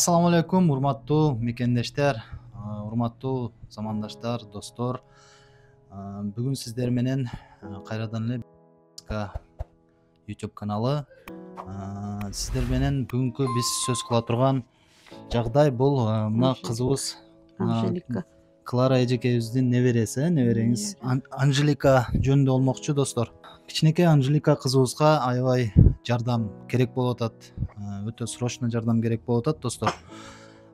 Assalamu алейкум, урматтуу мекендештер, урматтуу замандаштар, достор. Бүгүн сиздер менен кайрадан эле YouTube каналы. Сиздер менен бүгүнкү биз сөз кыла турган жагдай бул мына кызыбыз Анжелика. Клара эжекебиздин небереси, небереңиз Анжелика жөнүндө болмокчу, достор. Кичинекей Анжелика кызыбызга аябай жардам керек болуп атат. Өтө срочно жардам керек болуп атат, достор.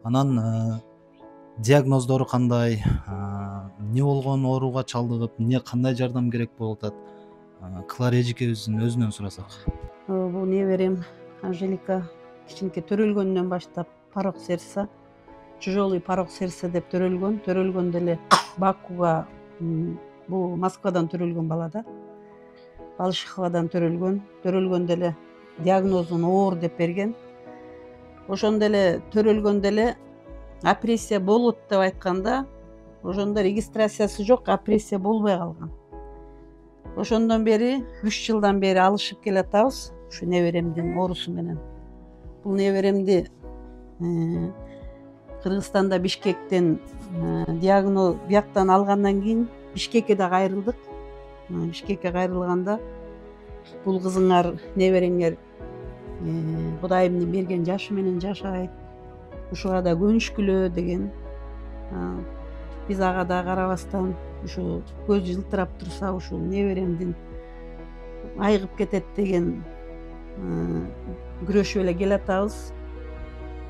Анан диагноздору кандай, эмне болгон, ооруга чалдыгып, эмне кандай жардам керек болуп атат? Клара эжекебиздин өзүнөн сурасак. Бул неберем Анжелика кичинекей төрөлгөндөн баштап порок сердца, тяжелый порок сердца деп төрөлгөн деле Бакуга, бул Москвадан төрөлгөн бала да. Балышиховадан төрөлгөн деле диагнозун оор деп берген. Ошондо эле төрөлгөндө эле апрессия болот деп айтканда, ошондо регистрациясы жок, апрессия болбой калган. Ошондон бери 3 жылдан бери алышып келатабыз ушу неберемдин оорусу менен. Бул неберемди Кыргызстанда Бишкектен диагноз бияктан алгандан кийин Бишкекке да кайрылдык. Бишкекке кайрылганда бул кызыңар, небереңер Кудайымдын берген жашы менен жашайт, ушуга да көнүшкүлө деген. Биз ага да карабастан ушу көз жылтырап турса ушул неберемдин айыгып кетет деген күрөшүп эле келатабыз.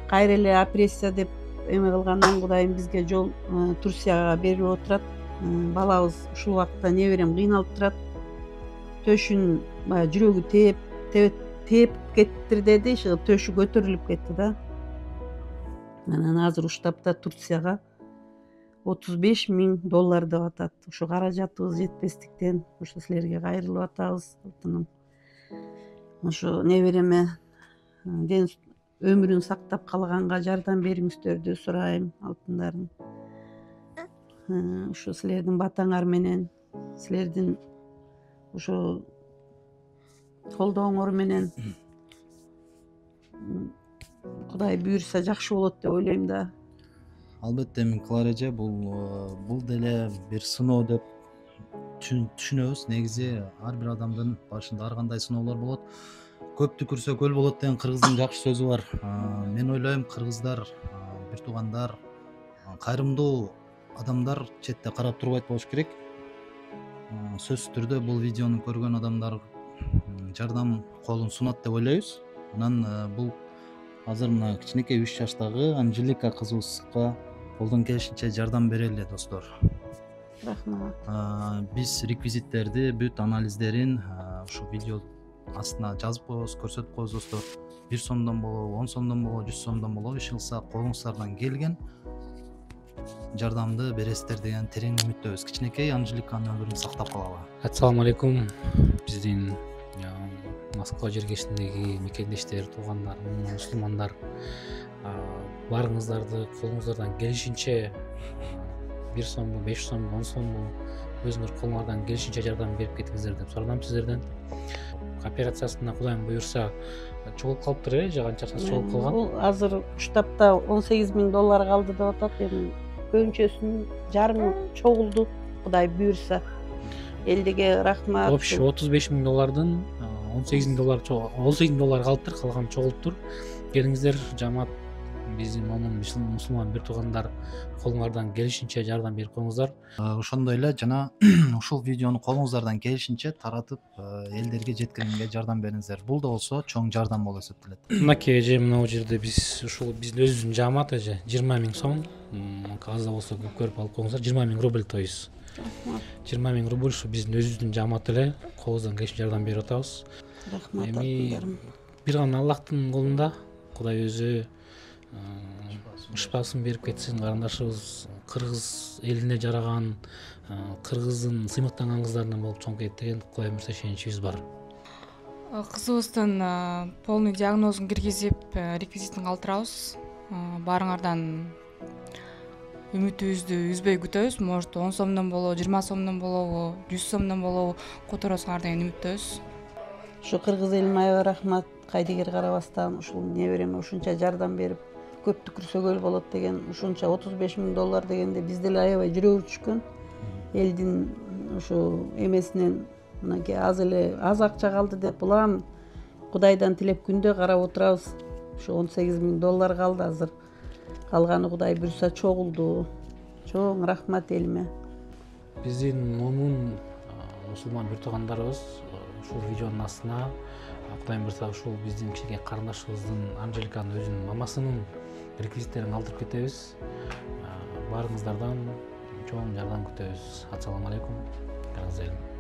Кайра эле апрессия деп эме кылгандан Кудайым бизге жол Турцияга берип отурат. Балабыз ушул убакта неберем кыйналып турат. Төшүн баягы жүрөгү тээп кеттир деди, төшү көтөрүлүп кетти да. Анан азыр уштапта Турцияга $35,000 деп атат. Ушу каражатыбыз жетпестиктен ушу силерге кайрылып атабыз. Ушу небереме өмүрүн сактап калганга жардам бериңиздерди сурайм, алтындарын. Ушу силердин батаңар менен, силердин ушу колдооңор менен Кудай буйрса жакшы болот деп ойлойм да. Албетте, мен Клара эже, бул деле бир сыноо деп түшүнөбүз. Негизи ар бир адамдын башында ар кандай сыноолор болот. Көп түкүрсө көл болот деген кыргыздын жакшы сөзү бар. Мен ойлойм, кыргыздар, бир туугандар, кайрымдуу адамдар четте карап турбайт болуш керек. Сөзсүз түрдө бул видеону көргөн адамдар жардам колун сунат деп ойлойбуз. Анан бул азыр мына кичинекей 3 жаштагы Анжелика кызыбызга колдон келишинче жардам берели, достор. Рахмат. Биз реквизиттерди, бүт анализдерин ушу видео астына жазып коебуз, көрсөтүп коебуз, достор. 1 сомдон болобу, 10 сомдон болобу, 100 сомдон болобу, иш кылса колуңуздардан келген жардамды бересиздер деген терең үмүттөбүз. Кичинекей Анжеликанын өмүрүн сактап калалы. Ассаламу алейкум. Биздин Москва жергесиндеги мекендештер, туугандар, мусулмандар, барыңыздарды колуңуздардан келишинче 1 сомбу, 5 сомбу, 10 сомбу өзүңөр колуңардан келишинче жардам берип кетиңиздер деп суранам сиздерден. Операциясына Кудайым буйрса чогулуп калыптыр, же канча акчасы чогулуп калган? Бул азыр штабта $18,000 калды деп атат. Эми көбүнчөсүнүн жарымы чогулду, Кудай буйрса. Элдиге рахмат. Общий $35,000 $18,000 калыптыр, калганы чогулуптур. Келиңиздер, жамаат, биздин момун мусулман бир туугандар колуңардан келишинче жардам берип коюңуздар. Ошондой эле жана ушул видеону колуңуздардан келишинче таратып элдерге жеткиргенге жардам бериңиздер. Бул да болсо чоң жардам болуп эсептелет. Мынакей эже, мына жерде биз ушул биздин өзүбүздүн жамаат эже 20,000 сом, казда болсо көп көрүп алып коюңуздар. 20,000 рубль, то есть 20,000 рубль ушу биздин өзүбүздүн жамаат эле колубуздан келишинче жардам берип атабыз. Рахмат. Эми бир гана Аллахтын колунда, Кудай өзү шыпасын берип кетсин. Карындашыбыз кыргыз элине жараган, кыргыздын сыймыктанган кыздарынан болуп чоң кетти деген Кудай буйрса ишеничибиз бар. Кызыбыздын полный диагнозун киргизип, реквизитин калтырабыз. Баарыңардан үмүтүбүздү үзбөй күтөбүз. Может 10 сомдон болобу, 20 сомдон болобу, 100 сомдон болобу которосуңар деген үмүттөбүз. Ушу кыргыз элине аябай рахмат. Кайдыгер карабастан ушул небереме ушунча жардам берип көп түкүрсө көл болот деген ушунча $35.000 дегенде биз деле аябай жүрөгүбүз түшкөн. Элдин ушу эмесинен мынакей аз акча калды деп улам Кудайдан тилеп күндө карап отурабыз. Ушу $18.000 калды азыр. Калганы Кудай буйрса чогулду. Чоң рахмат элиме. Биздин момун мусулман бир туугандарыбыз ушул видеонун астына Кудайым буйрса ушул биздин кичинекей карындашыбыздын Анжеликанын өзүнүн мамасынын реквизиттерин калтырып кетебиз. Баарыңыздардан чоң жардам күтөбүз. Ассаламу алейкум.